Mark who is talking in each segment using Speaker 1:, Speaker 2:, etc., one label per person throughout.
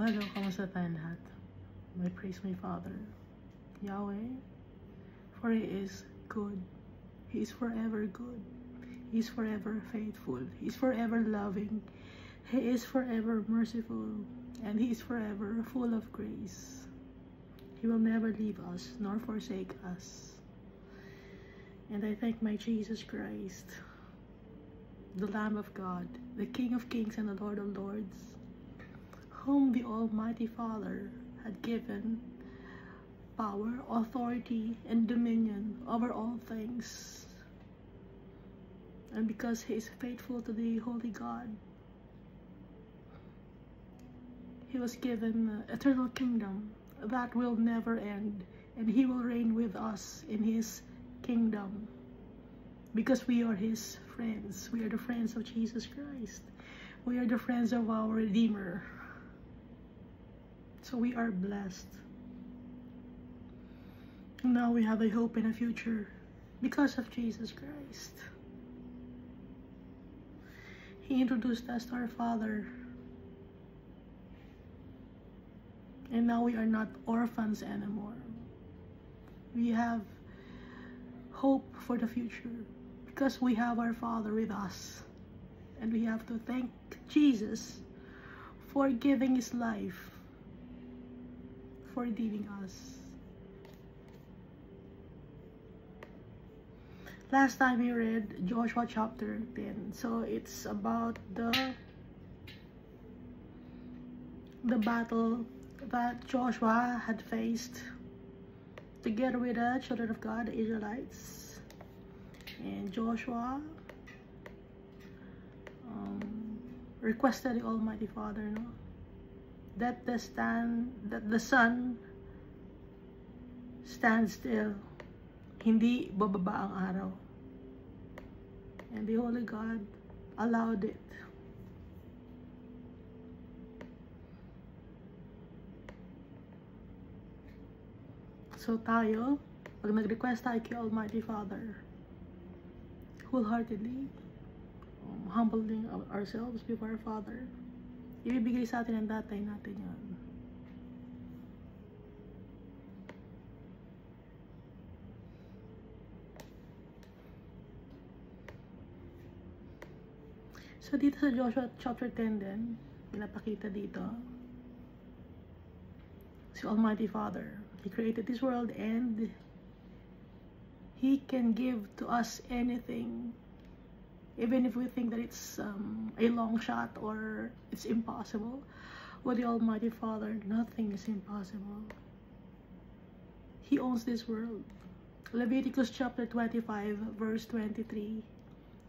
Speaker 1: Hello, kamusta tayong lahat? May praise my Father, Yahweh, for He is good. He is forever good. He is forever faithful. He is forever loving. He is forever merciful. And He is forever full of grace. He will never leave us nor forsake us. And I thank my Jesus Christ, the Lamb of God, the King of Kings and the Lord of Lords, whom the Almighty Father had given power, authority, and dominion over all things. And because He is faithful to the Holy God, He was given eternal kingdom that will never end, and He will reign with us in His kingdom, because we are His friends. We are the friends of Jesus Christ. We are the friends of our Redeemer. So we are blessed. And now we have a hope and a future because of Jesus Christ. He introduced us to our Father. And now we are not orphans anymore. We have hope for the future because we have our Father with us. And we have to thank Jesus for giving His life, for redeeming us. Last time we read Joshua chapter 10. So it's about the battle that Joshua had faced together with the children of God, the Israelites. And Joshua requested the Almighty Father, no, that the sun stand still, hindi bababa ang araw. And the Holy God allowed it. So tayo, pag nag-request tayo kay Almighty Father, wholeheartedly, humbling ourselves before our Father, ibibigay sa atin ang datay natin yan. So dito sa Joshua chapter 10 din, pinapakita dito, si Almighty Father, He created this world and He can give to us anything, even if we think that it's a long shot or it's impossible. With the Almighty Father, nothing is impossible. He owns this world. Leviticus chapter 25 verse 23.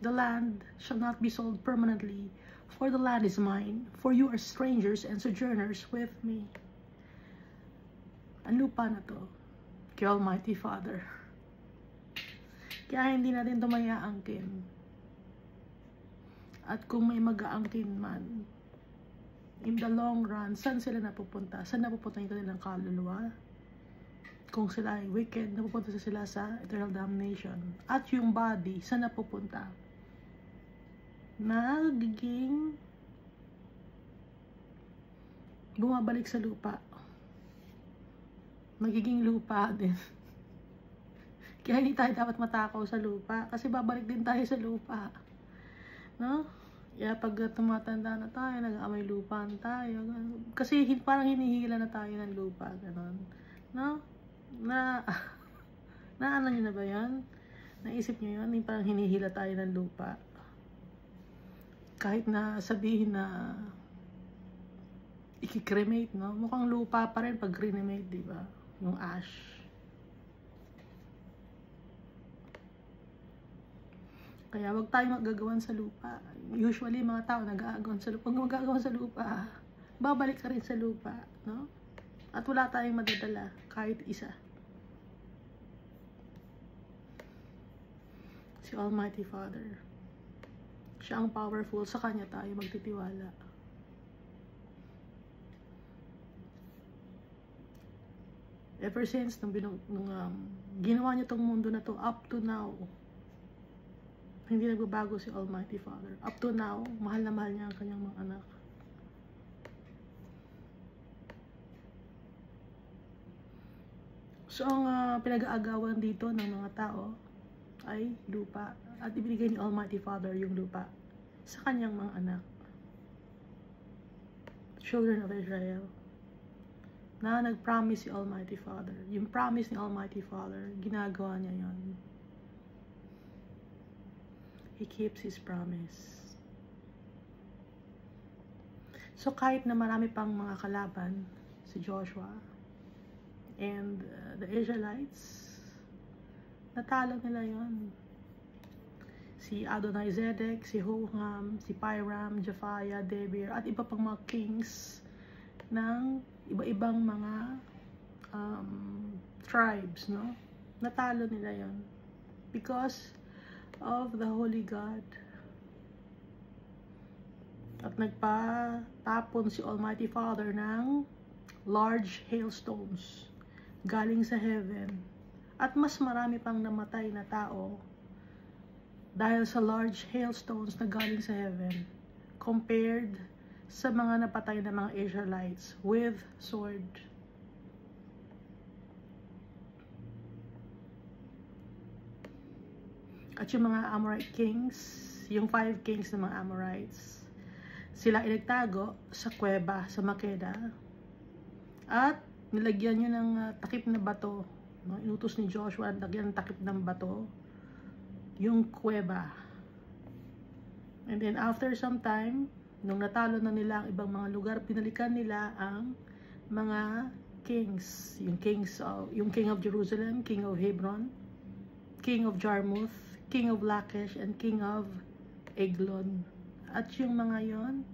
Speaker 1: The land shall not be sold permanently, for the land is mine, for you are strangers and sojourners with me. Ang lupa na to, kay Almighty Father. Kaya hindi natin ito maiaangkin. At kung may mag-aangkin man, in the long run, saan sila napupunta? Saan napupunta yung kanilang kaluluwa? Kung sila ay wicked, napupunta sila sa eternal damnation. At yung body, saan napupunta? Magiging bumabalik sa lupa. Magiging lupa din. Kaya hindi tayo dapat matakaw sa lupa, kasi babalik din tayo sa lupa. No? Kaya pag tumatanda na tayo, nag-aamay lupa na tayo. Kasi parang hinihila na tayo ng lupa. Ganon. No? Na ano nyo na ba yan? Naisip nyo yun? Parang hinihila tayo ng lupa. Kahit na sabihin na i-cremate, no? Mukhang lupa pa rin pag cremate, di ba? Yung ash. Kaya wag tayo magagawan sa lupa. Usually, mga tao nag-aagawan sa lupa. Pag magagawan sa lupa, babalik ka rin sa lupa, no? At wala tayong madadala, kahit isa. Si Almighty Father. Siya ang powerful, sa Kanya tayo magtitiwala. Ever since, nung ginawa niya tong mundo na to, up to now, hindi nagbabago si Almighty Father. Up to now, mahal na mahal niya ang kanyang mga anak. So, ang pinag-aagawan dito ng mga tao ay lupa. At ibinigay ni Almighty Father yung lupa sa kanyang mga anak, children of Israel, na nag-promise si Almighty Father. Yung promise ni Almighty Father, ginagawa niya yon. He keeps His promise. So kahit na marami pang mga kalaban si Joshua and the Israelites, natalo nila yon. Si Adonizedek, si Hoham, si Piram, Japhiah, Debir, at iba pang mga kings ng iba-ibang mga tribes, no? Natalo nila yon because of the Holy God. At nagpatapon si Almighty Father ng large hailstones galing sa heaven. At mas marami pang namatay na tao dahil sa large hailstones na galing sa heaven compared sa mga napatay na mga Israelites with sword. At yung mga Amorite kings, yung 5 kings ng mga Amorites, sila inagtago sa kuweba sa Makeda at nilagyan nyo ng takip na bato, no? Inutos ni Joshua, nilagyan ng takip ng bato yung kuweba. And then after some time, nung natalo na nila ang ibang mga lugar, pinalikan nila ang mga kings, yung king of Jerusalem, king of Hebron, king of Jarmuth, king of Lachish, and king of Eglon. At yung mga yon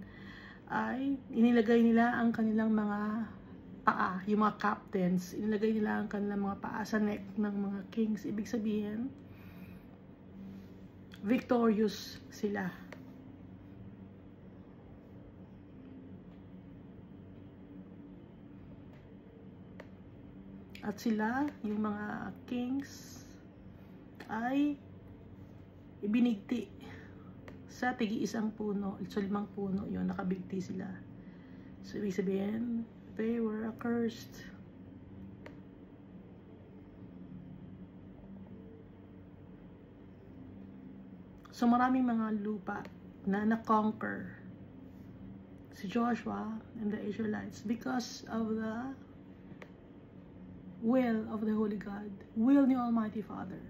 Speaker 1: ay inilagay nila ang kanilang mga paa, yung mga captains, inilagay nila ang kanilang mga paa sa neck ng mga kings. Ibig sabihin, victorious sila. At sila, yung mga kings, ay ibinigti sa tigi-isang puno, sa 5 puno yun, nakabigti sila. So, ibig sabihin, they were accursed. So, maraming mga lupa na na-conquer si Joshua and the Israelites because of the will of the Holy God, will ni Almighty Father,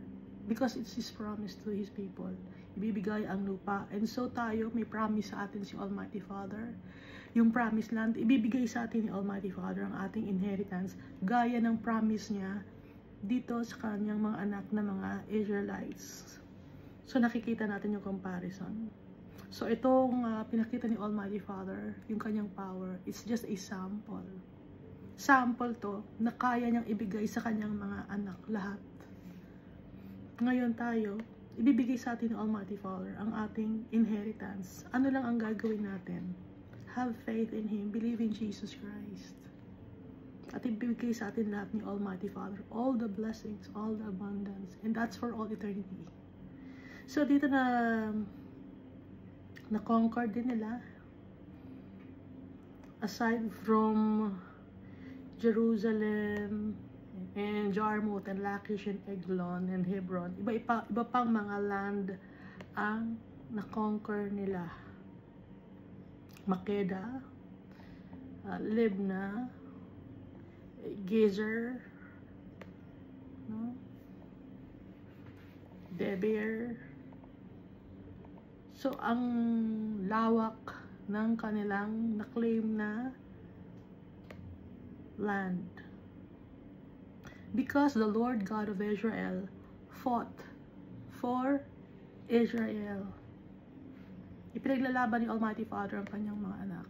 Speaker 1: because it's His promise to His people. Ibibigay ang lupa. And so tayo, may promise sa atin si Almighty Father. Yung promise land, ibibigay sa atin ni Almighty Father ang ating inheritance, gaya ng promise niya dito sa kanyang mga anak na mga Israelites. So nakikita natin yung comparison. So itong pinakita ni Almighty Father, yung kanyang power, it's just a sample. Sample to na kaya niyang ibigay sa kanyang mga anak lahat. Ngayon tayo, ibibigay sa atin ng Almighty Father ang ating inheritance. Ano lang ang gagawin natin? Have faith in Him, believe in Jesus Christ. At ibibigay sa atin lahat ni Almighty Father, all the blessings, all the abundance, and that's for all eternity. So dito na-conquer din nila, aside from Jerusalem and Jarmuth and Lachish and Eglon and Hebron, iba pang mga land ang na-conquer nila. Makeda, Libna, Gezer, no? Debir. So ang lawak ng kanilang na-claim na land, because the Lord God of Israel fought for Israel. Ipinaglalaban ni Almighty Father ang kanyang mga anak.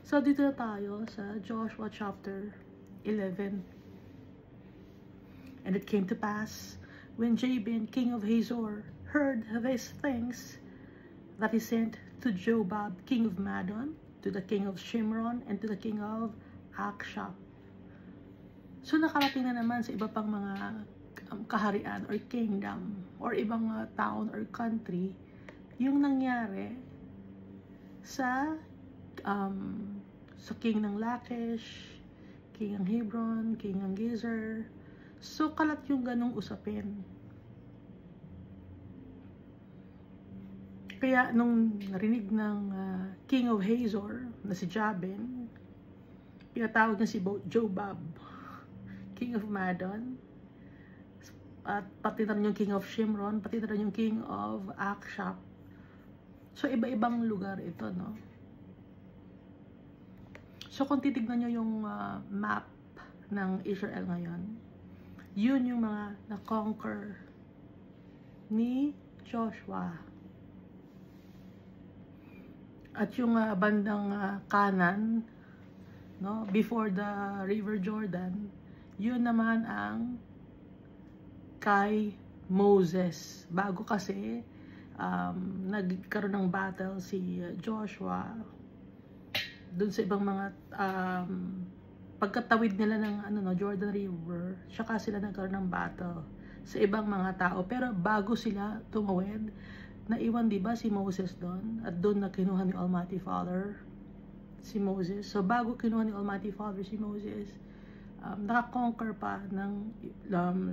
Speaker 1: So dito na tayo sa Joshua chapter 11. And it came to pass, when Jabin, king of Hazor, heard these things, that he sent to Jobab, king of Madon, to the king of Shimron, and to the king of Akshap. So nakarating na naman sa iba pang mga kaharian or kingdom or ibang town or country yung nangyari sa So, king ng Lachish, king ng Hebron, king ng Gezer. So, kalat yung ganong usapin. Kaya, nung narinig ng king of Hazor, na si Jabin, pinatawag niya si Jobab, king of Madon, at pati na rin yung king of Shimron, pati na rin yung king of Akshap. So, iba-ibang lugar ito, no? So, kung titignan nyo yung map ng Israel ngayon, yun yung mga na-conquer ni Joshua. At yung bandang kanan, no, before the River Jordan, yun naman ang kay Moses. Bago kasi nagkaroon ng battle si Joshua dun sa ibang mga pagkatawid nila ng Jordan River, saka sila nagkaroon ng battle sa ibang mga tao. Pero bago sila tumawid, naiwan, diba, si Moses doon, at doon na kinuha ni Almighty Father si Moses. So bago kinuha ni Almighty Father si Moses, nakakonquer pa ng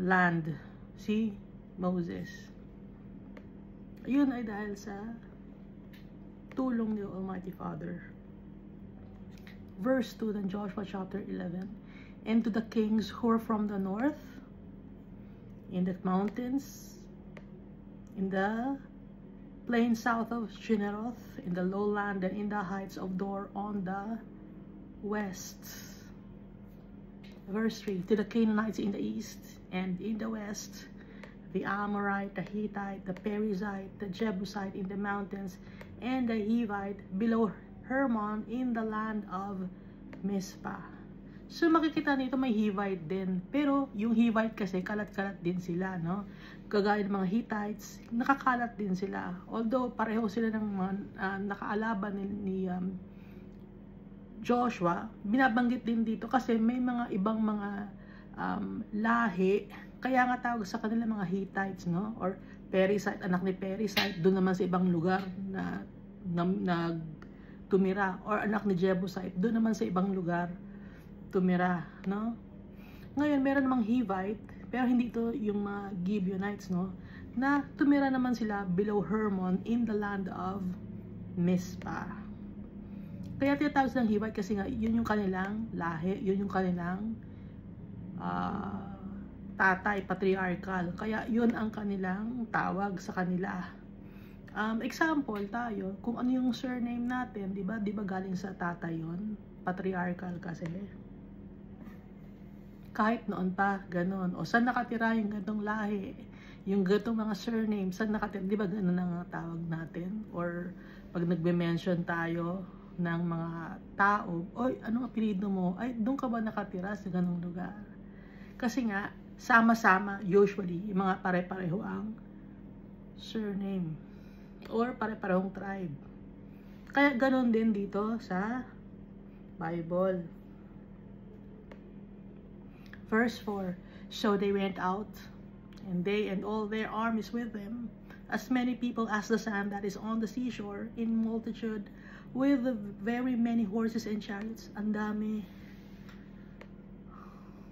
Speaker 1: land si Moses. Yun ay dahil sa tulong ni Almighty Father. Verse 2 in Joshua chapter 11. And to the kings who are from the north, in the mountains, in the plain south of Shineroth, in the lowland, and in the heights of Dor on the west. Verse 3, to the Canaanites in the east and in the west, the Amorite, the Hittite, the Perizzite, the Jebusite in the mountains, and the Hivite below Hermon in the land of Mizpah. So makikita nito may Hivite din, pero yung Hivite kasi kalat-kalat din sila, no? Kagaya ng mga Hittites, nakakalat din sila. Although pareho sila ng mga nakaalaban ni Joshua, binabanggit din dito kasi may mga ibang mga lahi, kaya nga tawag sa kanila mga Hittites, no? Or Perizzite, anak ni Perizzite, doon naman sa ibang lugar na tumira. Or anak ni Jebusite, doon naman sa ibang lugar tumira, no? Ngayon, meron namang Hivite, pero hindi ito yung mga Gibeonites, no? Na tumira naman sila below Hermon in the land of Mizpah. Kaya tinatawag silang Hivite kasi nga yun yung kanilang lahi, yun yung kanilang tatay, patriarchal. Kaya yun ang kanilang tawag sa kanila. Example tayo, kung ano yung surname natin, di ba galing sa tatay yun? Patriarchal kasi. Kahit noon pa, ganon. O saan nakatira yung ganong lahi? Yung ganong mga surname, saan nakatira? Di ba ganon ang tawag natin? Or pag nagbe-mention tayo ng mga tao, oy, anong apelido mo? Ay, doon ka ba nakatira sa ganong lugar? Kasi nga, sama-sama, usually, yung mga pare-pareho ang surname. Or pare-parehong tribe. Kaya ganon din dito sa Bible. Verse 4, so they went out, and they and all their armies with them, as many people as the sand that is on the seashore, in multitude, with very many horses and chariots. Ang dami.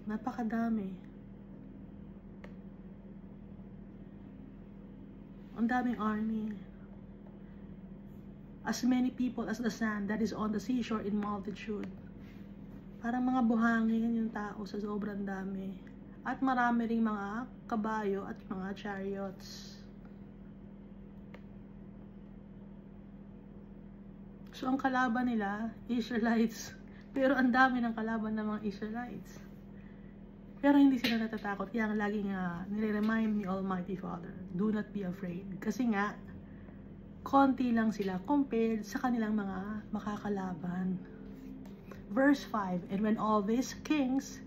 Speaker 1: Napakadami. Ang daming army. As many people as the sand that is on the seashore, in multitude. Parang mga buhangin yung tao sa sobrang dami. At marami ring mga kabayo at mga chariots. So ang kalaban nila, Israelites. Pero ang dami ng kalaban ng mga Israelites. Pero hindi sila natatakot. Kaya ang laging nire-remind ni Almighty Father, do not be afraid. Kasi nga, konti lang sila compared sa kanilang mga makakalaban. Verse 5, and when all these kings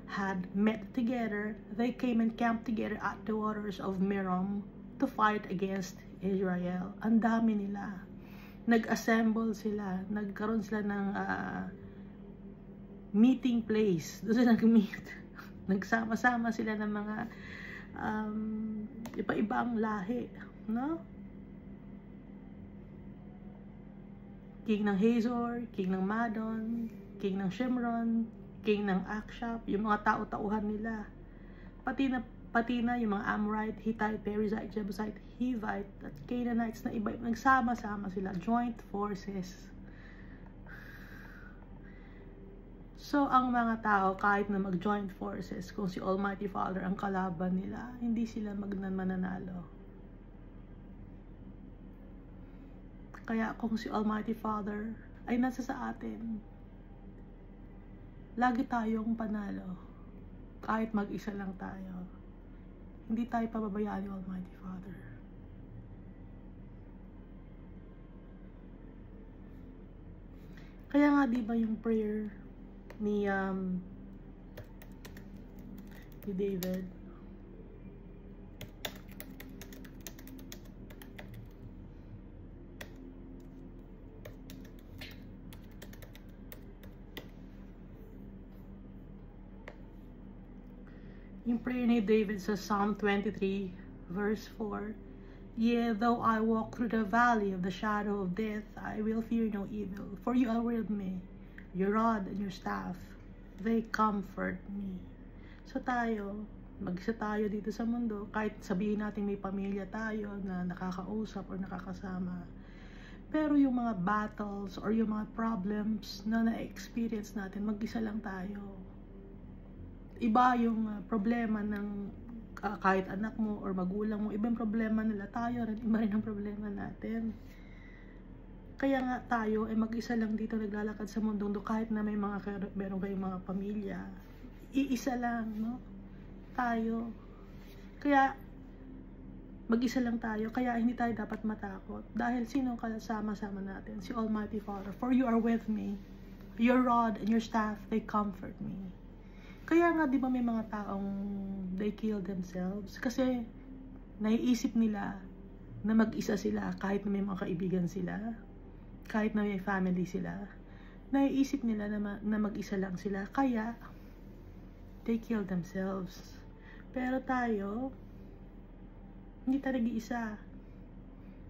Speaker 1: had met together, they came and camped together at the waters of Merom to fight against Israel. Ang dami nila. Nag-assemble sila. Nagkaroon sila ng meeting place. Doon sila nag-meet. Nagsama-sama sila ng mga iba-ibang lahi. No? King ng Hazor, King ng Madon, King ng Shimron, King ng Akshap, yung mga tao-tauhan nila. Pati na yung mga Amorite, Hittite, Perizzite, Jebusite, Hivite, at Canaanites na iba, nagsama-sama sila, joint forces. So, ang mga tao, kahit na mag-joint forces, kung si Almighty Father ang kalaban nila, hindi sila mananalo. Kaya kung si Almighty Father ay nasa sa atin, lagi tayong panalo. Kahit mag-isa lang tayo. Hindi tayo pababayaan ni Almighty Father. Kaya nga diba yung prayer ni David, yung prayer ni David sa Psalm 23 verse 4, "Yea, though I walk through the valley of the shadow of death, I will fear no evil, for you are with me. Your rod and your staff, they comfort me." So tayo, mag-isa tayo dito sa mundo, kahit sabihin natin may pamilya tayo na nakakausap or nakakasama. Pero yung mga battles or yung mga problems na na-experience natin, mag-isa lang tayo. Iba yung problema ng kahit anak mo or magulang mo, ibang problema nila, tayo rin, iba rin ang problema natin. Kaya nga tayo ay mag-isa lang dito naglalakad sa mundong do, kahit na meron kayong mga pamilya, iisa lang, no? Tayo. Kaya mag-isa lang tayo, kaya hindi tayo dapat matakot. Dahil sino kasama-sama natin? Si Almighty Father. "For you are with me. Your rod and your staff, they comfort me." Kaya nga, di ba may mga taong they kill themselves? Kasi naiisip nila na mag-isa sila kahit na may mga kaibigan sila. Kahit na may family sila, naiisip nila na mag-isa lang sila, kaya they kill themselves. Pero tayo, hindi tayo nag-iisa.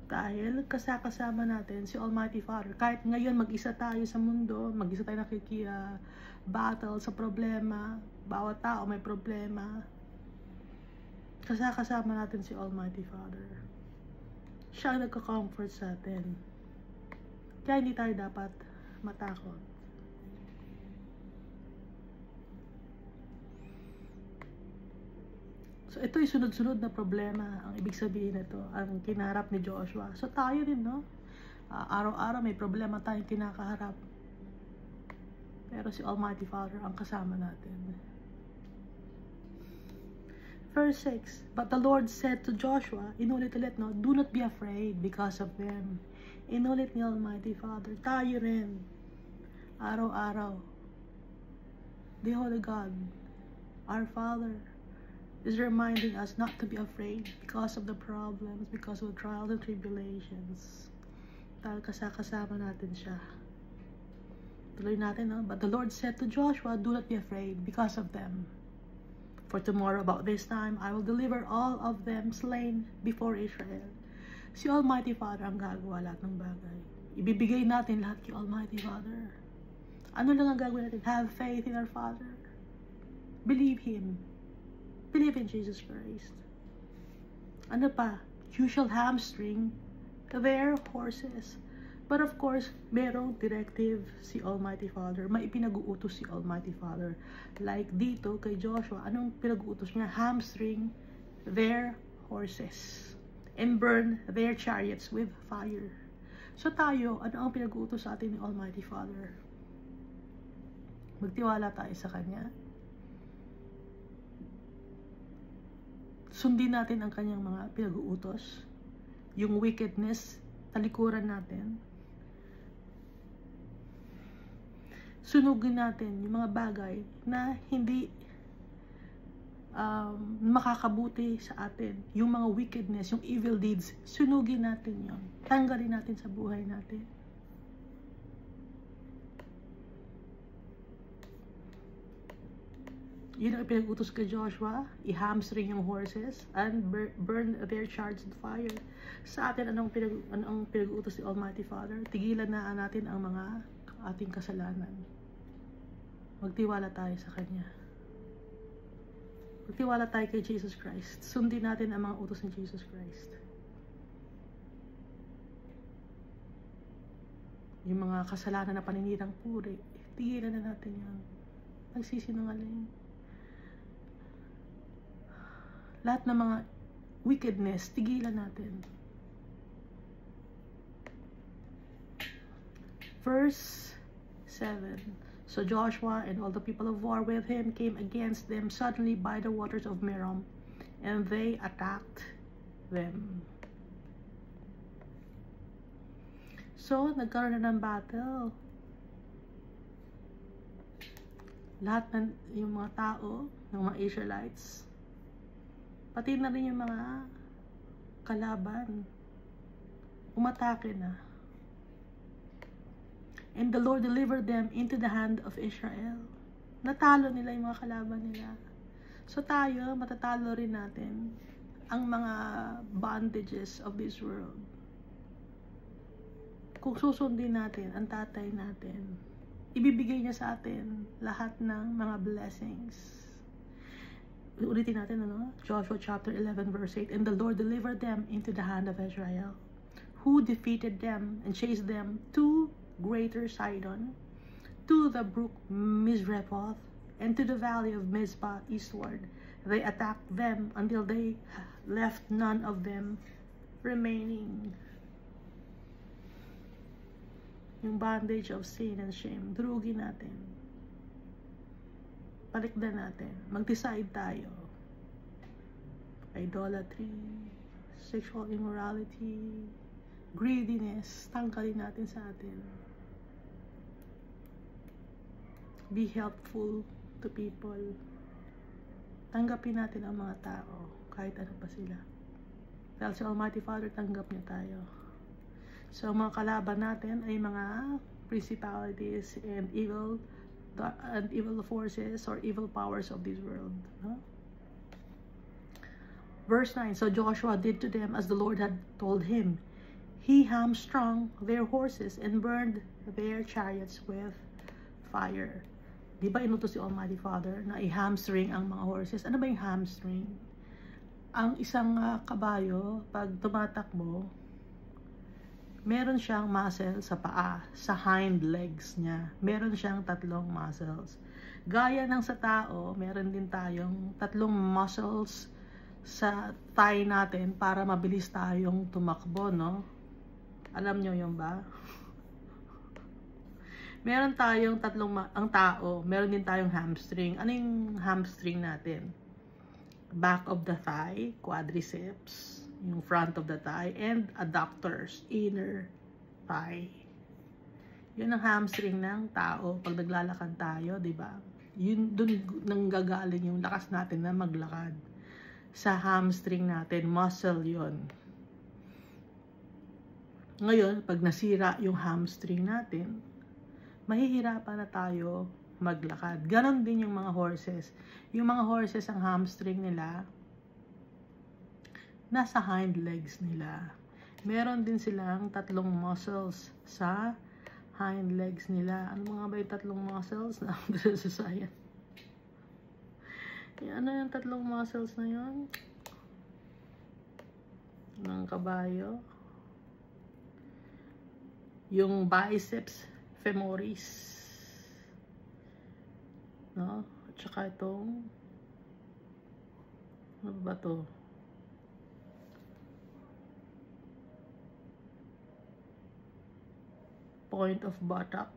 Speaker 1: Dahil kasama natin si Almighty Father. Kahit ngayon mag-isa tayo sa mundo, mag-isa tayo battle sa problema, bawat tao may problema, kasama natin si Almighty Father. Siya ang nagka-comfort sa atin. Kaya hindi tayo dapat matakot. So, ito yung sunod-sunod na problema. Ang ibig sabihin nito, ang kinaharap ni Joshua. So, tayo din, no? Araw-araw may problema tayong kinakaharap. Pero si Almighty Father ang kasama natin. Verse 6, "But the Lord said to Joshua," inulit-ulit, no? "Do not be afraid because of them." Inulit ni Almighty Father, tayo rin, araw-araw. The Holy God, our Father, is reminding us not to be afraid because of the problems, because of the trials and tribulations. Dahil kasama natin siya. Tuloy natin, no? "But the Lord said to Joshua, do not be afraid because of them. For tomorrow about this time, I will deliver all of them slain before Israel." Si Almighty Father ang gagawa lahat ng bagay. Ibibigay natin lahat kay Almighty Father. Ano lang ang gagawin natin? Have faith in our Father. Believe Him. Believe in Jesus Christ. Ano pa? "You shall hamstring their horses." But of course, merong directive si Almighty Father. May pinag-uutos si Almighty Father. Like dito kay Joshua, anong pinag-uutos niya? Hamstring their horses and burn their chariots with fire. So tayo, ano ang pinag-uutos sa atin ni Almighty Father? Magtiwala tayo sa Kanya. Sundin natin ang Kanyang mga pinag-uutos. Yung wickedness, talikuran natin. Sunugin natin yung mga bagay na hindi makakabuti sa atin. Yung mga wickedness, yung evil deeds, sunugin natin yun. Tanggalin natin sa buhay natin. Yun ang pinag-utos kay Joshua, i-hamstring yung horses and burn their chariots with fire. Sa atin, anong pinag-utos ni Almighty Father? Tigilan na natin ang mga ating kasalanan. Magtiwala tayo sa Kanya. Magtiwala tayo kay Jesus Christ. Sundin natin ang mga utos ni Jesus Christ. Yung mga kasalanan na paninirang puri, tigilan na natin yan. Nagsisinungaling. Lahat ng mga wickedness, tigilan natin. Verse 7. So Joshua and all the people of war with him came against them suddenly by the waters of Merom, and they attacked them. So, nagkaroon na ng battle. Lahat ng yung mga tao, ng mga Israelites, pati na rin yung mga kalaban, umatake na. And the Lord delivered them into the hand of Israel. Natalo nila yung mga kalaban nila. So tayo, matatalo rin natin ang mga bondages of this world. Kung susundin natin ang tatay natin, ibibigay niya sa atin lahat ng mga blessings. Ulitin natin, ano? Joshua chapter 11 verse 8. And the Lord delivered them into the hand of Israel, who defeated them and chased them to Greater Sidon, to the brook Misrephoth, and to the valley of Mizpah eastward. They attacked them until they left none of them remaining. Yung bondage of sin and shame, durugin natin. Palikdan natin. Mag-decide tayo. Idolatry, sexual immorality, greediness, tanggalin natin sa atin. Be helpful to people. Tanggapin natin ang mga tao, kahit ano pa sila. Dahil si Almighty Father, tanggap niya tayo. So, mga kalaban natin ay mga principalities and evil forces or evil powers of this world. No? Verse 9, so Joshua did to them as the Lord had told him. He hamstrung their horses and burned their chariots with fire. Di ba inutos si Almighty Father na i-hamstring ang mga horses? Ano ba yung hamstring? Ang isang kabayo, pag tumatakbo, meron siyang muscle sa paa, sa hind legs niya. Meron siyang 3 muscles. Gaya ng sa tao, meron din tayong 3 muscles sa thigh natin para mabilis tayong tumakbo, no? Alam nyo yun ba? Meron tayong ang tao, meron din tayong hamstring. Ano yung hamstring natin? Back of the thigh, quadriceps, yung front of the thigh, and adductors, inner thigh. Yun ang hamstring ng tao pag naglalakad tayo, di ba? Yun, dun nanggagaling yung lakas natin na maglakad. Sa hamstring natin, muscle yun. Ngayon, pag nasira yung hamstring natin, mahihirapan na tayo maglakad. Ganon din yung mga horses. Yung mga horses, ang hamstring nila, nasa hind legs nila. Meron din silang 3 muscles sa hind legs nila. Ano mga ba yung 3 muscles na sa science? Ano yung 3 muscles na yun? Ng kabayo. Yung biceps femoris, no? At saka itong ano ba to? Point of buttock.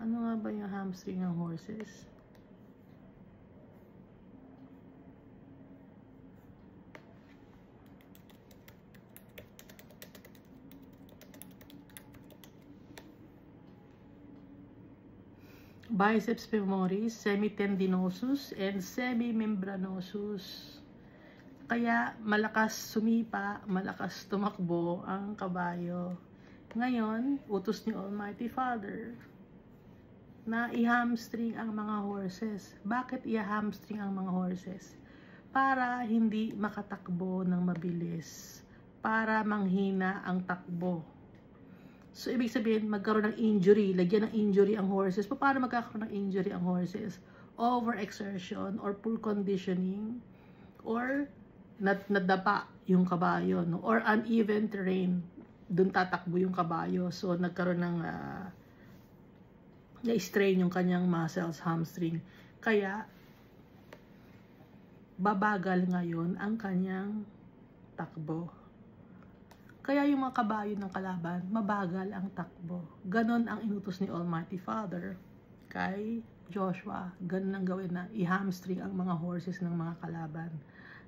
Speaker 1: Ano nga ba yung hamstring ng horses? Biceps femoris, semitendinosus, and semimembranosus. Kaya malakas sumipa, malakas tumakbo ang kabayo. Ngayon, utos ni Almighty Father, na i-hamstring ang mga horses. Bakit i-hamstring ang mga horses? Para hindi makatakbo ng mabilis. Para manghina ang takbo. So, ibig sabihin, magkaroon ng injury. Lagyan ng injury ang horses. Paano magkakaroon ng injury ang horses? Overexertion or poor conditioning or nadapa yung kabayo, no? Or uneven terrain. Doon tatakbo yung kabayo. So, nagkaroon ng na-strain yung kanyang muscles, hamstring. Kaya, babagal ngayon ang kanyang takbo. Kaya yung mga kabayo ng kalaban, mabagal ang takbo. Ganon ang inutos ni Almighty Father kay Joshua. Ganon ang gawin na i-hamstring ang mga horses ng mga kalaban.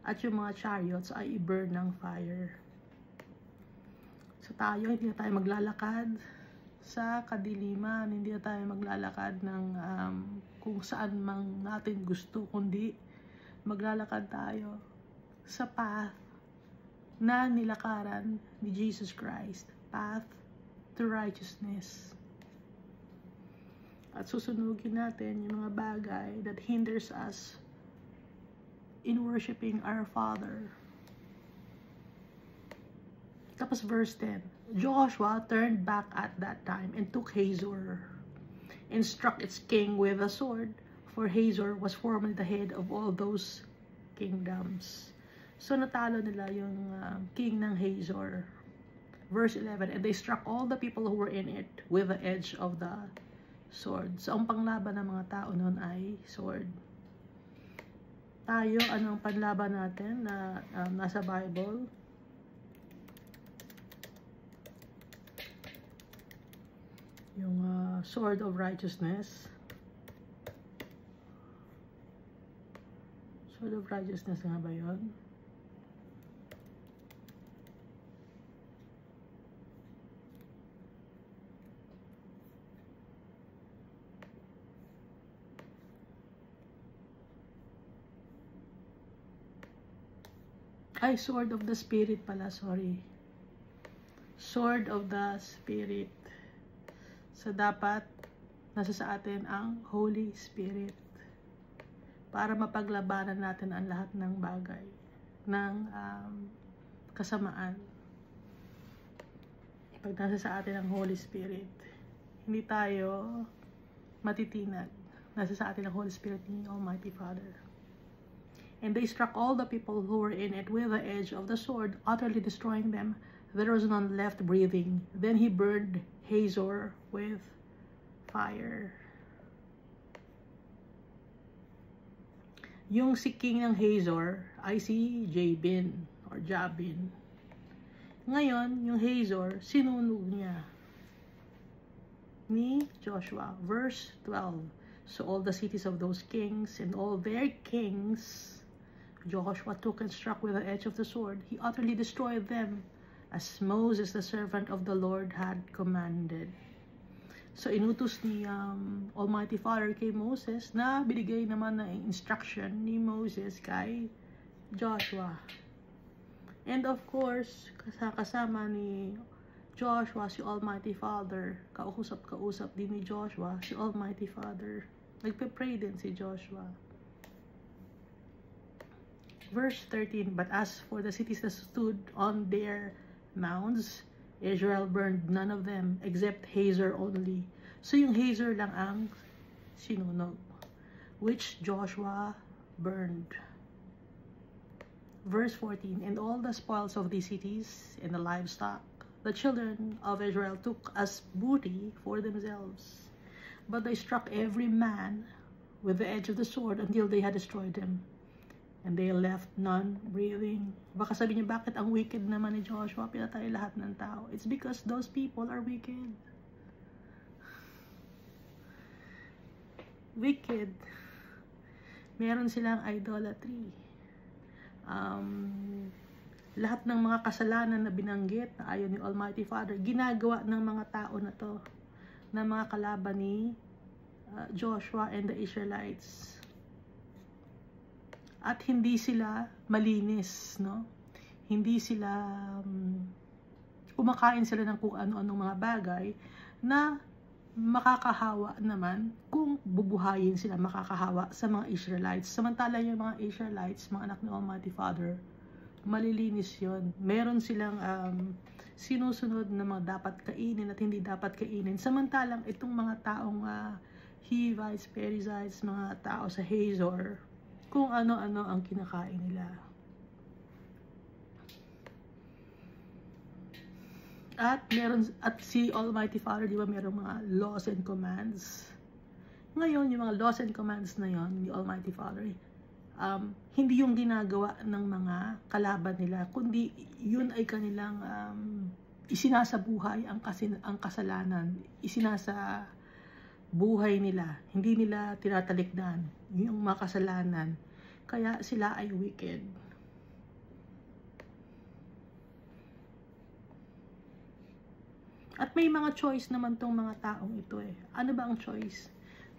Speaker 1: At yung mga chariots ay i-burn ng fire. So tayo, hindi na tayo maglalakad sa kadiliman. Hindi na tayo maglalakad ng kung saan mang natin gusto. Kundi maglalakad tayo sa path na nilakaran ni Jesus Christ, path to righteousness. At susunugin natin yung mga bagay that hinders us in worshiping our Father. Tapos verse 10, Joshua turned back at that time and took Hazor and struck its king with a sword, for Hazor was formerly the head of all those kingdoms. So, natalo nila yung king ng Hazor. Verse 11, and they struck all the people who were in it with the edge of the sword. So, ang panglaban ng mga tao noon ay sword. Tayo, anong panlaban natin na nasa Bible? Yung sword of righteousness. Sword of righteousness nga ba yun? Ay, sword of the spirit pala, sorry. Sword of the spirit. So, dapat nasa sa atin ang Holy Spirit para mapaglabanan natin ang lahat ng bagay ng kasamaan. Pag nasa sa atin ang Holy Spirit, hindi tayo matitinag. Nasa sa atin ang Holy Spirit ni Almighty Father. And they struck all the people who were in it with the edge of the sword, utterly destroying them. There was none left breathing. Then he burned Hazor with fire. Yung si king ng Hazor ay si Jabin or Jabin. Ngayon, yung Hazor, sinunog niya ni Joshua. Verse 12. So all the cities of those kings and all their kings Joshua took and struck with the edge of the sword. He utterly destroyed them, as Moses, the servant of the Lord, had commanded. So, inutos ni Almighty Father kay Moses na binigay naman na instruction ni Moses kay Joshua. And of course, kasama ni Joshua si Almighty Father. Kausap din ni Joshua si Almighty Father. Nagpe-pray din si Joshua. Verse 13, but as for the cities that stood on their mounds, Israel burned none of them except Hazor only. So yung Hazor lang ang sinunog, which Joshua burned. Verse 14, and all the spoils of these cities and the livestock, the children of Israel took as booty for themselves. But they struck every man with the edge of the sword until they had destroyed him. And they left none breathing. Baka sabi niyo, bakit ang wicked naman ni Joshua? Pinatay lahat ng tao. It's because those people are wicked. Wicked. Meron silang idolatry. Lahat ng mga kasalanan na binanggit na ayaw ni Almighty Father, ginagawa ng mga tao na to, na mga kalaban ni Joshua and the Israelites. At hindi sila malinis, no? Hindi sila kumakain sila ng kung ano-anong mga bagay na makakahawa naman kung bubuhayin sila, makakahawa sa mga Israelites. Samantala yung mga Israelites, mga anak ni Almighty Father, malilinis yon. Meron silang sinusunod na mga dapat kainin at hindi dapat kainin. Samantalang itong mga taong Hivites, Perizzites, mga tao sa Hazor, kung ano-ano ang kinakain nila. At si Almighty Father, di ba, merong mga laws and commands. Ngayon, yung mga laws and commands na yon, ni Almighty Father, hindi yung ginagawa ng mga kalaban nila, kundi yun ay kanilang isinasabuhay ang kasalanan, isinasabuhay nila, hindi nila tinatalikdan yung mga kasalanan, kaya sila ay wicked. At may mga choice naman tong mga taong ito eh. Ano ba ang choice?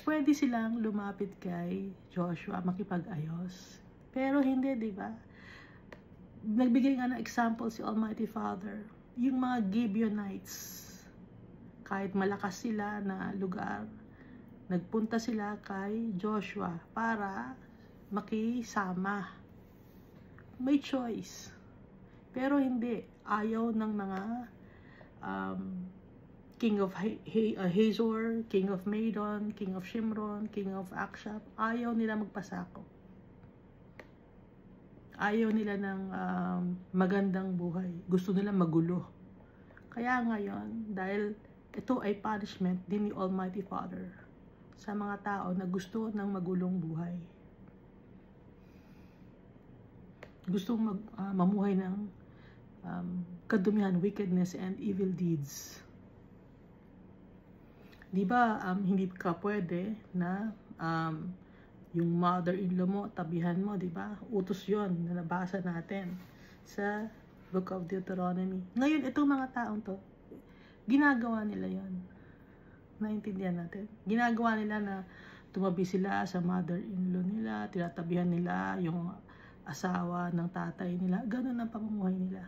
Speaker 1: Pwede silang lumapit kay Joshua, makipag-ayos. Pero hindi, di ba? Nagbigay nga ng example si Almighty Father. Yung mga Gibeonites, kahit malakas sila na lugar, nagpunta sila kay Joshua para makisama. May choice. Pero hindi. Ayaw ng mga King of Hazor, King of Madon, King of Shimron, King of Akshap, ayaw nila magpasako. Ayaw nila ng magandang buhay. Gusto nila magulo. Kaya ngayon, dahil ito ay punishment din ni Almighty Father sa mga tao na gusto ng magulong buhay. Gusto mamuhay ng kadumihan, wickedness, and evil deeds. Di ba, hindi ka pwede na yung mother-in-law mo, tabihan mo, di ba? Utos yon na nabasa natin sa Book of Deuteronomy. Ngayon, itong mga taong to, ginagawa nila yon. Naintindihan natin? Ginagawa nila na tumabi sila sa mother-in-law nila, tinatabihan nila yung asawa ng tatay nila. Ganun ang pamumuhay nila.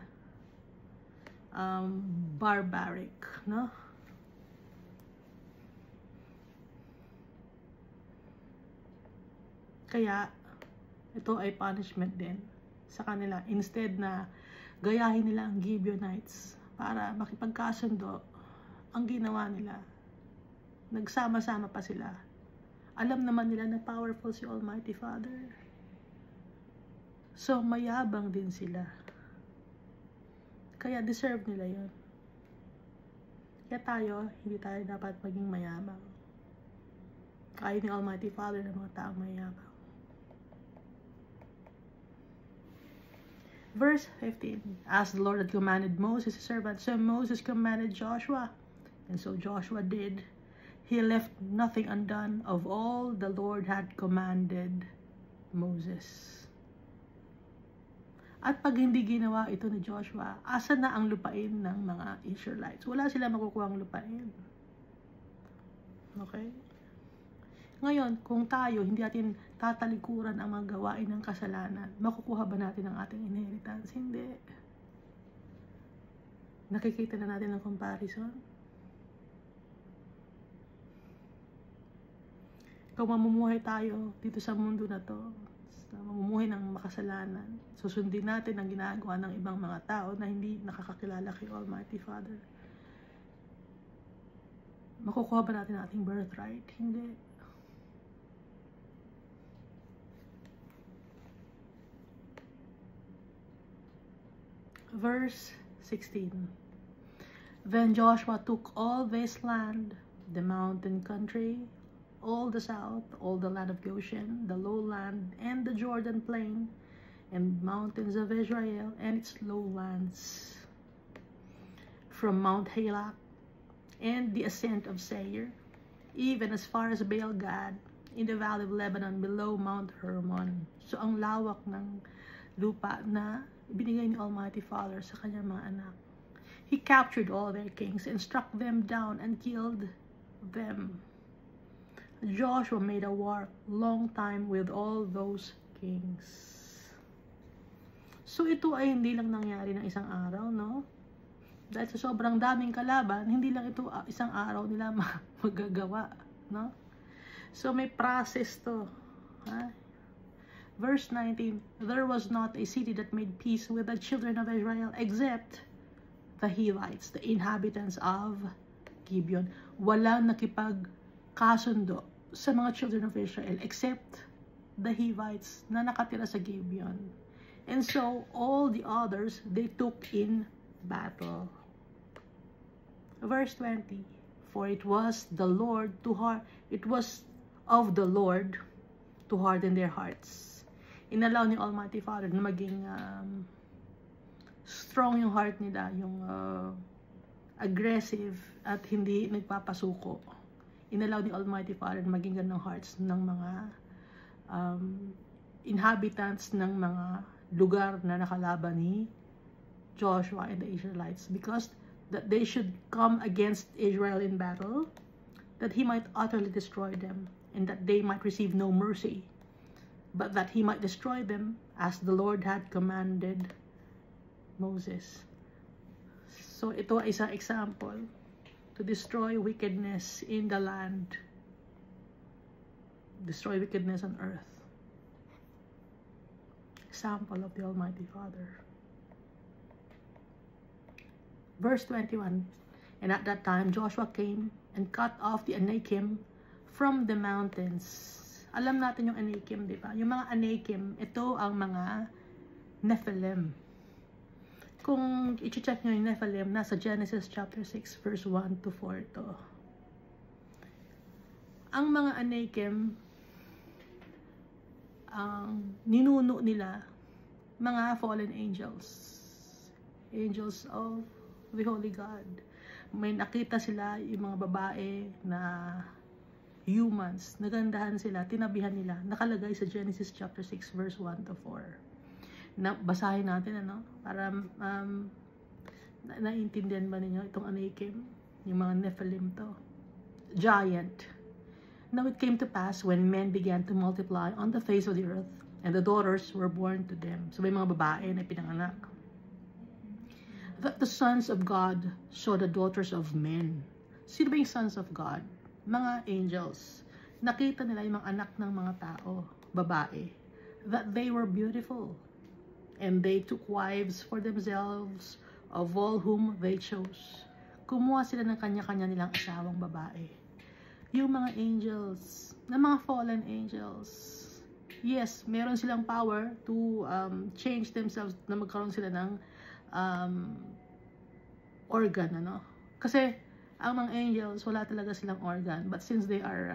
Speaker 1: Barbaric, no? Kaya ito ay punishment din sa kanila. Instead na gayahin nila ang Gibeonites para makipagkasundo, ang ginawa nila, nagsama-sama pa sila. Alam naman nila na powerful si Almighty Father. So mayabang din sila. Kaya deserve nila yon. Kaya tayo, hindi tayo dapat maging mayabang. Ayaw ni Almighty Father ng mga taong mayabang. Verse 15. As the Lord had commanded Moses his servant, so Moses commanded Joshua. And so Joshua did. He left nothing undone of all the Lord had commanded Moses. At pag hindi ginawa ito ni Joshua, asa na ang lupain ng mga Israelites? Wala sila makukuhang lupain. Okay? Ngayon, kung tayo hindi natin tatalikuran ang mga gawain ng kasalanan, makukuha ba natin ang ating inheritance? Hindi. Nakikita na natin ang comparison. Kung mamumuhay tayo dito sa mundo na to, mamumuhay ng makasalanan, susundin natin ang ginagawa ng ibang mga tao na hindi nakakakilala kay Almighty Father. Makukuha ba natin ang ating birthright? Hindi. Verse 16. Then Joshua took all this land, the mountain country, all the south, all the land of Goshen, the lowland, and the Jordan plain, and mountains of Israel, and its lowlands, from Mount Halak, and the ascent of Seir, even as far as Baal-Gad, in the valley of Lebanon, below Mount Hermon. So, ang lawak ng lupa na binigay ni Almighty Father sa kanyang mga anak. He captured all their kings and struck them down and killed them. Joshua made a war long time with all those kings. So ito ay hindi lang nangyari ng isang araw, no? Dahil sa sobrang daming kalaban, hindi lang ito isang araw nila magagawa, no? So may process to. Verse 19, there was not a city that made peace with the children of Israel except the Hivites, the inhabitants of Gibeon. Walang nakipagkasundo sa mga children of Israel except the Hivites na nakatira sa Gibeon. And so all the others they took in battle. Verse 20, for it was of the Lord to harden their hearts. Inalaw ni Almighty Father na maging strong yung heart nila, yung aggressive at hindi nagpapasuko. Inalaw ni Almighty Father na maging ganong hearts ng mga inhabitants ng mga lugar na nakalaban ni Joshua and the Israelites, because that they should come against Israel in battle, that he might utterly destroy them, and that they might receive no mercy, but that he might destroy them as the Lord had commanded Moses. So ito ay isang example to destroy wickedness in the land, destroy wickedness on earth. Example of the Almighty Father. Verse 21, and at that time Joshua came and cut off the Anakim from the mountains. Alam natin yung Anakim, di ba? Yung mga Anakim, ito ang mga Nephilim. Kung i-check nyo yung Nephilim, nasa Genesis chapter 6, verse 1 to 4 to. Ang mga Anakim, ang ninuno nila, mga fallen angels. Angels of the Holy God. May nakita sila yung mga babae na humans, nagandahan sila, tinabihan nila, nakalagay sa Genesis chapter 6 verse 1 to 4. Basahin natin, ano, para naiintindihan ba ninyo itong Anakim, yung mga Nephilim to. Giant. Now it came to pass when men began to multiply on the face of the earth, and the daughters were born to them. So may mga babae na pinanganak. That the sons of God saw the daughters of men. Sino ba yung sons of God? Mga angels. Nakita nila yung mga anak ng mga tao, babae, that they were beautiful, and they took wives for themselves of all whom they chose. Kumuha sila ng kanya-kanya nilang asawang babae. Yung mga angels, na mga fallen angels, yes, meron silang power to change themselves, na magkaroon sila ng organ, ano? Kasi ang mga angels, wala talaga silang organ, but since they are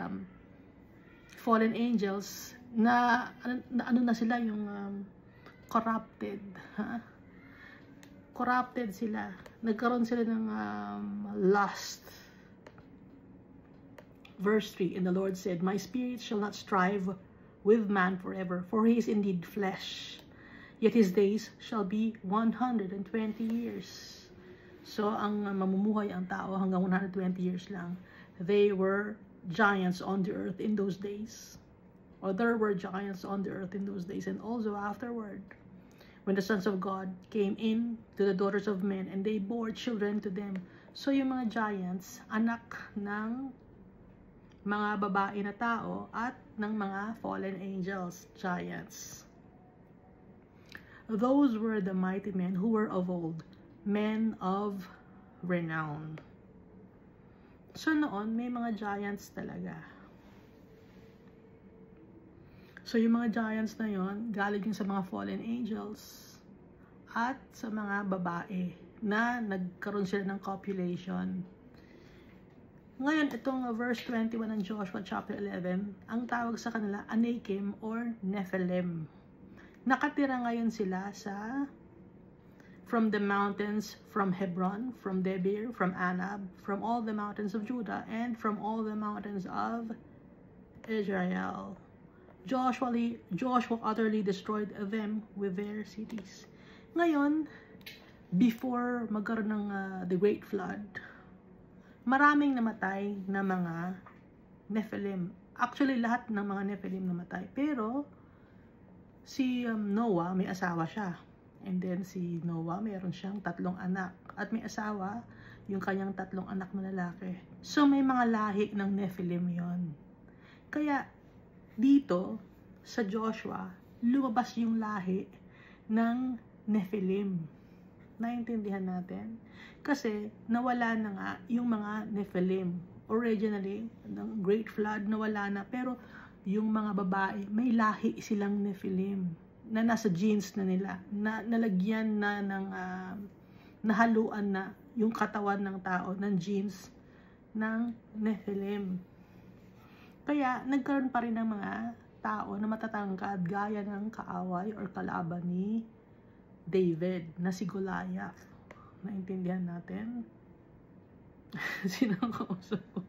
Speaker 1: fallen angels, na ano na sila, yung corrupted, corrupted sila, nagkaroon sila ng lust. Verse 3, and the Lord said, my spirit shall not strive with man forever, for he is indeed flesh, yet his days shall be 120 years. So, ang mamumuhay ang tao hanggang 120 years lang. They were giants on the earth in those days. Or there were giants on the earth in those days. And also afterward, when the sons of God came in to the daughters of men, and they bore children to them. So, yung mga giants, anak ng mga babae na tao at ng mga fallen angels, giants. Those were the mighty men who were of old, men of renown. So noon, may mga giants talaga. So yung mga giants na yon, galing yung sa mga fallen angels at sa mga babae na nagkaroon sila ng copulation. Ngayon, itong verse 21 ng Joshua chapter 11, ang tawag sa kanila Anakim or Nephilim. Nakatira ngayon sila sa from the mountains, from Hebron, from Debir, from Anab, from all the mountains of Judah, and from all the mountains of Israel. Joshua utterly destroyed them with their cities. Ngayon, before magkaroon ng the Great Flood, maraming namatay na mga Nephilim. Actually, lahat ng mga Nephilim namatay. Pero, si Noah, may asawa siya. And then si Noah, mayroon siyang 3 anak. at may asawa yung kanyang 3 anak na lalaki. So may mga lahi ng Nephilim yon. Kaya dito sa Joshua, lumabas yung lahi ng Nephilim. Naintindihan natin? Kasi nawala na nga yung mga Nephilim. Originally, ng Great Flood, nawala na. Pero yung mga babae, may lahi silang Nephilim na nasa genes na nila, na nalagyan na ng nahaluan na yung katawan ng tao ng genes ng Nephilim. Kaya nagkaroon pa rin ng mga tao na matatangkad gaya ng kaaway or kalaban ni David na si Goliath. Naintindihan natin? Sino ang kausap ko?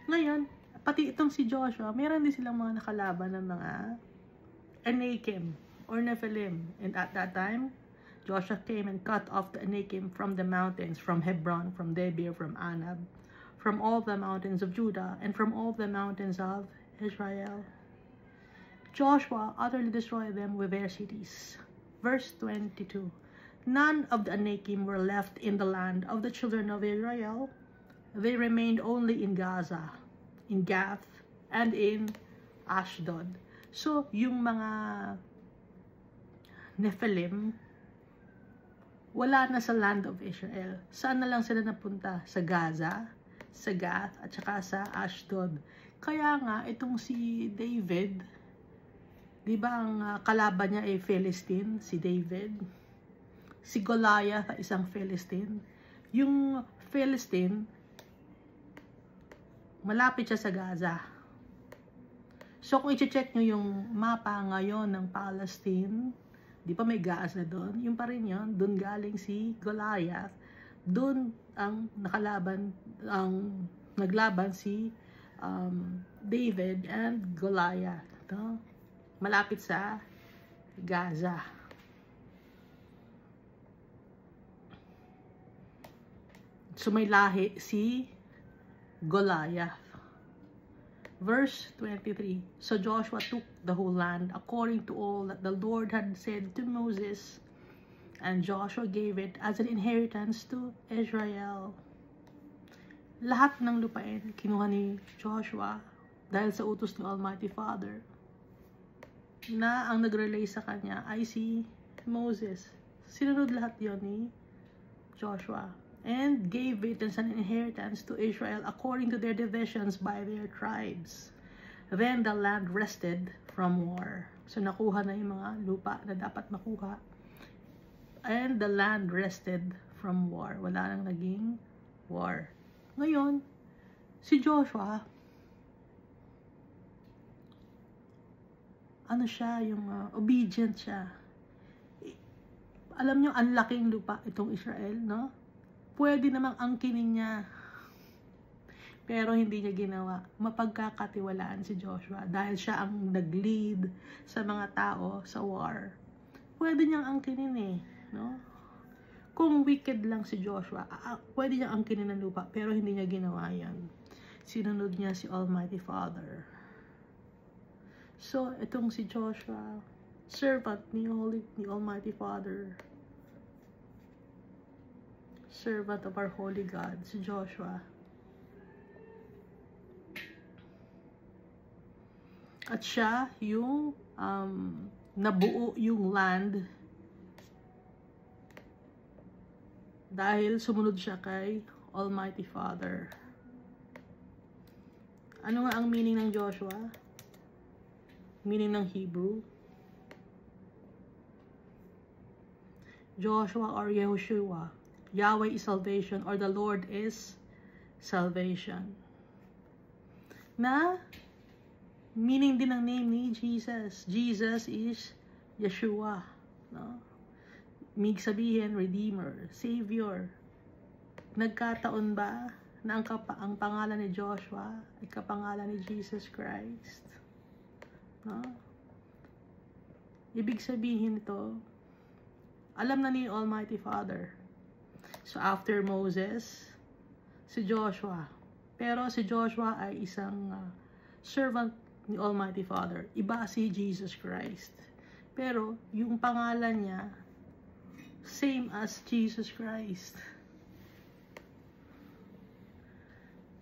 Speaker 1: Ngayon, pati itong si Joshua, meron din silang mga nakalaban ng mga Anakim or Nephilim. And at that time, Joshua came and cut off the Anakim from the mountains, from Hebron, from Debir, from Anab, from all the mountains of Judah, and from all the mountains of Israel. Joshua utterly destroyed them with their cities. Verse 22. None of the Anakim were left in the land of the children of Israel. They remained only in Gaza, in Gath, and in Ashdod. So, yung mga Nephilim, wala na sa land of Israel. Saan na lang sila napunta? Sa Gaza, sa Gath, at saka sa Ashdod. Kaya nga, itong si David, di ba ang kalaban niya ay Philistine, si David? Si Goliath ay isang Philistine. Yung Philistine, malapit siya sa Gaza. So, kung i-check nyo yung mapa ngayon ng Palestine, di pa may Gaza doon, yung pa rin yun, doon galing si Goliath, doon ang naglaban si David and Goliath. No? Malapit sa Gaza. So, may lahi si Goliath. Verse 23. So Joshua took the whole land according to all that the Lord had said to Moses, and Joshua gave it as an inheritance to Israel. Lahat ng lupain kinuha ni Joshua dahil sa utos ng Almighty Father, na ang nag-relay sa kanya ay si Moses. Sinunod lahat yon ni Joshua. And gave it as an inheritance to Israel according to their divisions by their tribes. Then the land rested from war. So nakuha na yung mga lupa na dapat makuha. And the land rested from war. Wala nang naging war. Ngayon, si Joshua, ano siya, yung obedient siya. Alam nyo, ang laking lupa itong Israel, no? Pwede namang angkinin niya. Pero hindi niya ginawa. Mapagkakatiwalaan si Joshua dahil siya ang nag-lead sa mga tao sa war. Pwede niyang angkinin eh. No? Kung wicked lang si Joshua, pwede niyang angkinin ng lupa, pero hindi niya ginawa yan. Sinunod niya si Almighty Father. So, itong si Joshua, servant ni Almighty Father, servant of our Holy God, si Joshua. At siya yung nabuo yung land dahil sumunod siya kay Almighty Father. Ano nga ang meaning ng Joshua? Meaning ng Hebrew? Joshua or Yehoshua. Yahweh is salvation, or the Lord is salvation. Na meaning din ng name ni Jesus. Jesus is Yeshua. No? Mig sabihin, Redeemer, Savior. Nagkataon ba na ang pangalan ni Joshua ay kapangalan ni Jesus Christ? No? Ibig sabihin ito, alam na ni Almighty Father. So, after Moses, si Joshua. Pero si Joshua ay isang servant ni Almighty Father. Iba si Jesus Christ. Pero, yung pangalan niya, Same as Jesus Christ.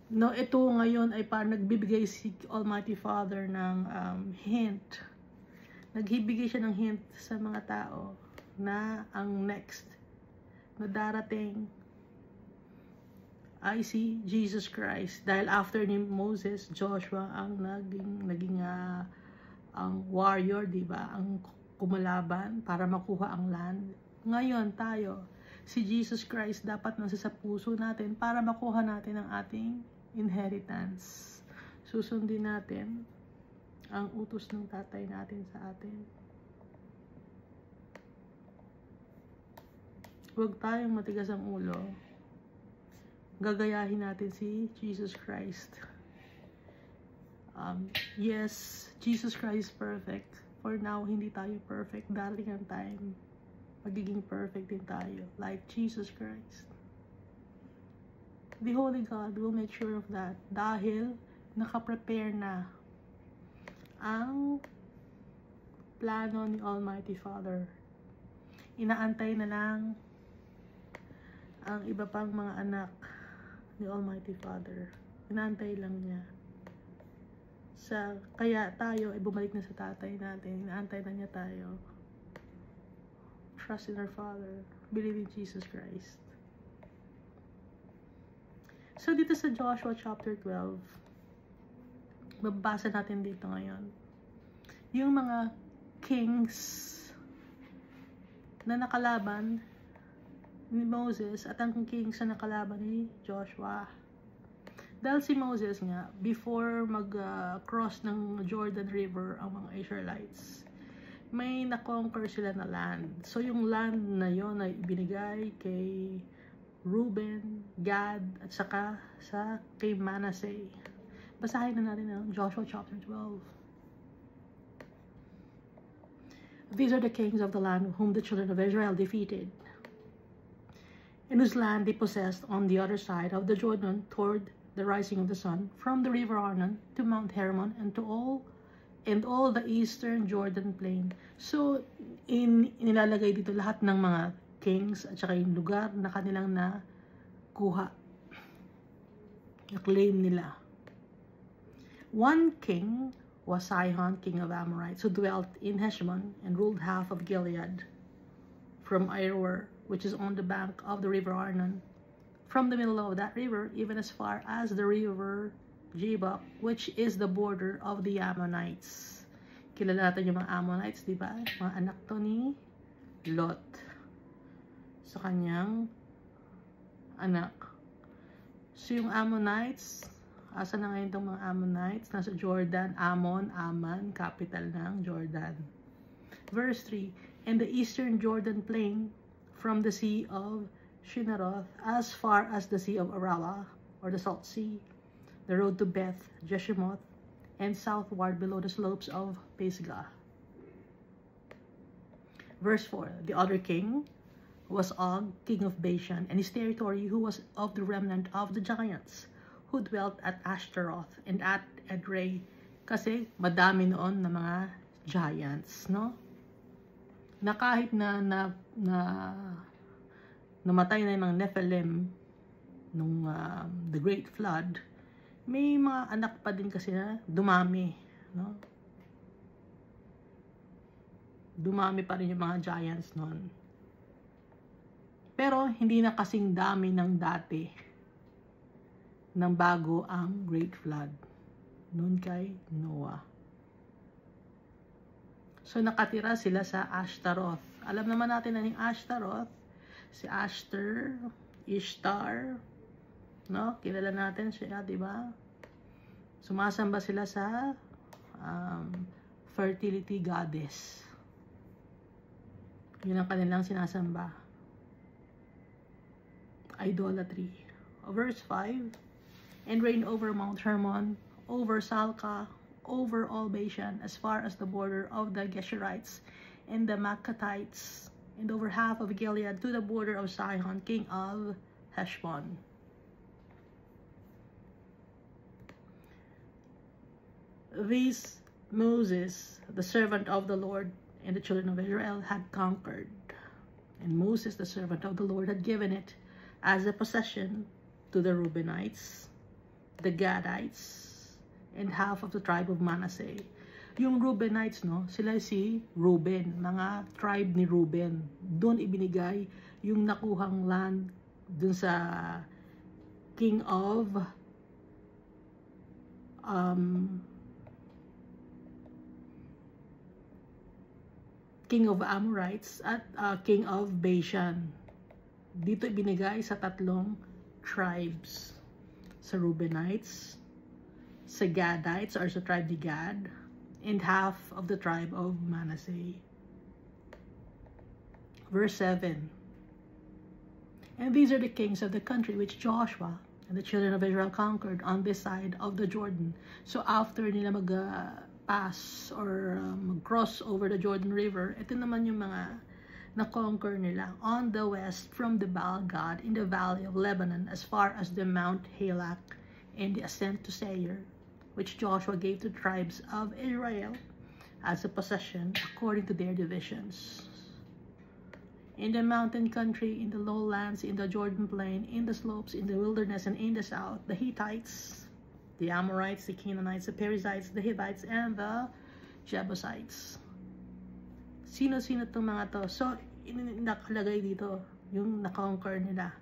Speaker 1: No, ito ngayon ay parang nagbibigay si Almighty Father ng hint. Nagbibigay siya ng hint sa mga tao na ang next na darating ay si Jesus Christ. Dahil after ni Moses, Joshua ang naging ang warrior, di ba? Ang kumalaban para makuha ang land. Ngayon tayo, si Jesus Christ dapat nasa sa puso natin para makuha natin ang ating inheritance. Susundin natin ang utos ng tatay natin sa atin. Huwag tayong matigas ang ulo. Gagayahin natin si Jesus Christ. Yes, Jesus Christ is perfect. For now, hindi tayo perfect. Darating ang time, magiging perfect din tayo. Like Jesus Christ. The Holy God will make sure of that. Dahil nakaprepare na ang plano ni Almighty Father. Inaantay na lang ang iba pang mga anak ni Almighty Father. Inaantay lang niya. Kaya tayo ay bumalik na sa tatay natin. Inaantay na niya tayo. Trust in our Father. Believe in Jesus Christ. So dito sa Joshua chapter 12, babasa natin dito ngayon yung mga kings na nakalaban ni Moses at ang kings na nakalaban ni Joshua. Dahil si Moses nga, before mag-cross ng Jordan River ang mga Israelites, may na-conquer sila na land. So yung land na yon ay binigay kay Reuben, Gad, at saka kay Manasseh. Basahin na natin ang Joshua chapter 12. These are the kings of the land whom the children of Israel defeated, and whose land they possessed on the other side of the Jordan toward the rising of the sun, from the river Arnon to Mount Hermon and all the eastern Jordan plain. So, inilalagay dito lahat ng mga kings at saka yung lugar na kanilang nakuha, na-claim nila. One king was Sihon, king of Amorites, who dwelt in Heshbon and ruled half of Gilead, from Aroer, which is on the bank of the river Arnon, from the middle of that river, even as far as the river Jabbok, which is the border of the Ammonites. Kilala natin yung mga Ammonites, di ba? Mga anak to ni Lot sa kanyang anak. So yung Ammonites, asa na ngayon itong mga Ammonites? Nasa Jordan, Amman, capital ng Jordan. Verse 3, and the eastern Jordan plain, from the sea of Shinneroth as far as the sea of Arawa, or the Salt Sea, the road to Beth Jeshimoth, and southward below the slopes of Pisgah. Verse 4, the other king was Og, king of Bashan, and his territory, who was of the remnant of the giants, who dwelt at Ashtaroth and at Edrei, kasi madami noon na mga giants, no? Na kahit na namatay na yung mga Nephilim nung the Great Flood, may mga anak pa din kasi na dumami, no? Dumami pa rin yung mga giants noon. Pero hindi na kasing dami ng dati nang bago ang Great Flood noon kay Noah. So nakatira sila sa Ashtaroth. Alam naman natin na yung Ashtaroth, si Ishtar, no? Kilala natin siya, di ba? Sumasamba sila sa fertility goddess. Yun ang kanilang sinasamba. Idolatry. Verse 5, and reign over Mount Hermon, over Salca, over all Bashan, as far as the border of the Geshurites and the Maccathites, and over half of Gilead to the border of Sihon, king of Heshbon. These Moses, the servant of the Lord, and the children of Israel had conquered. And Moses, the servant of the Lord, had given it as a possession to the Reubenites, the Gadites, and half of the tribe of Manasseh. Yung Reubenites, no, sila si Reuben, mga tribe ni Reuben. Doon ibinigay yung nakuhang land dun sa king of Amorites at king of Bashan. Dito ibinigay sa tatlong tribes. Sa Reubenites, sa Gadites or sa tribe ni Gad, and half of the tribe of Manasseh. Verse 7. And these are the kings of the country which Joshua and the children of Israel conquered on this side of the Jordan. So after nila mag-pass or cross over the Jordan River, ito naman yung mga na-conquer nila on the west from the Baal God in the valley of Lebanon as far as the Mount Halak and the ascent to Seir, which Joshua gave to the tribes of Israel as a possession according to their divisions. In the mountain country, in the lowlands, in the Jordan plain, in the slopes, in the wilderness, and in the south, the Hittites, the Amorites, the Canaanites, the Perizzites, the Hivites, and the Jebusites. Sino-sino itong mga to? So, nakalagay dito yung na-conquer nila.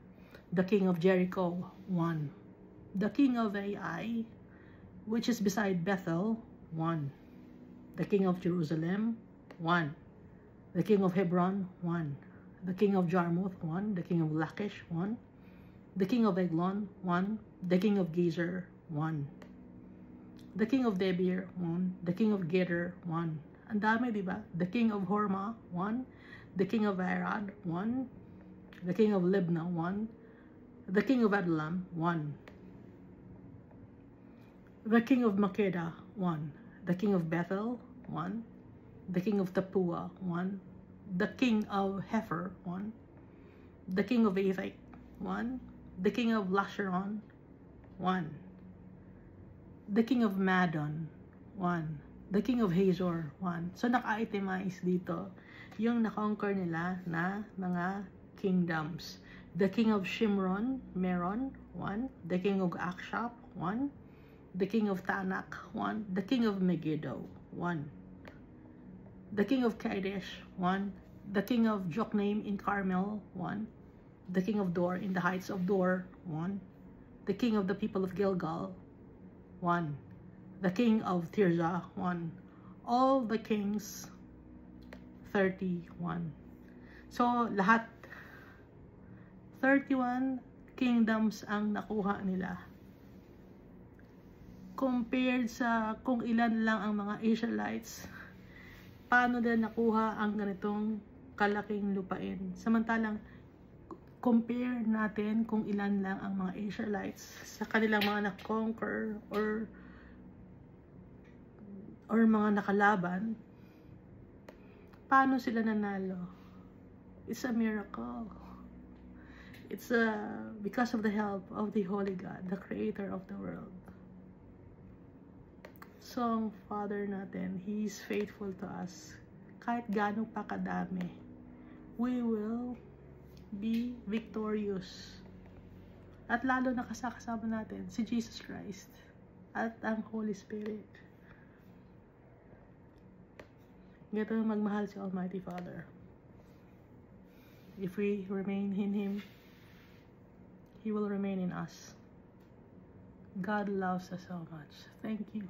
Speaker 1: The king of Jericho, 1. The king of Ai, which is beside Bethel, 1. The king of Jerusalem, 1. The king of Hebron, 1. The king of Jarmuth, 1. The king of Lachish, 1. The king of Eglon, 1. The king of Gezer, 1. The king of Debir, 1. The king of Geder, 1. Ang dami, di ba? The king of Hormah, 1. The king of Arad, 1. The king of Libnah, 1. The king of Adullam, 1. The king of Makkedah, 1. The king of Bethel, 1. The king of Tapua, 1. The king of Hepher, 1. The king of Aphek, 1. The king of Lasharon, 1. The king of Madon, 1. The king of Hazor, 1. So naka-itemize dito yung na-conquer nila na mga kingdoms. The king of Shimron, Meron, 1. The king of Akshap, 1. The king of Tanak, 1. The king of Megiddo, 1. The king of Kadesh, 1. The king of Jokneam in Carmel, 1. The king of Dor in the heights of Dor, 1. The king of the people of Gilgal, 1. The king of Tirzah, 1. All the kings, 31. So, lahat, 31 kingdoms ang nakuha nila. Compared sa kung ilan lang ang mga Israelites, paano nila nakuha ang ganitong kalaking lupain? Samantalang, compare natin kung ilan lang ang mga Israelites sa kanilang mga na-conquer or mga nakalaban, paano sila nanalo? It's a miracle. It's because of the help of the Holy God, the Creator of the world. So, ang Father natin, He is faithful to us. Kahit gaano pa kadami, we will be victorious. At lalo na kasama natin si Jesus Christ at ang Holy Spirit. Ganito magmahal si Almighty Father. If we remain in Him, He will remain in us. God loves us so much. Thank you.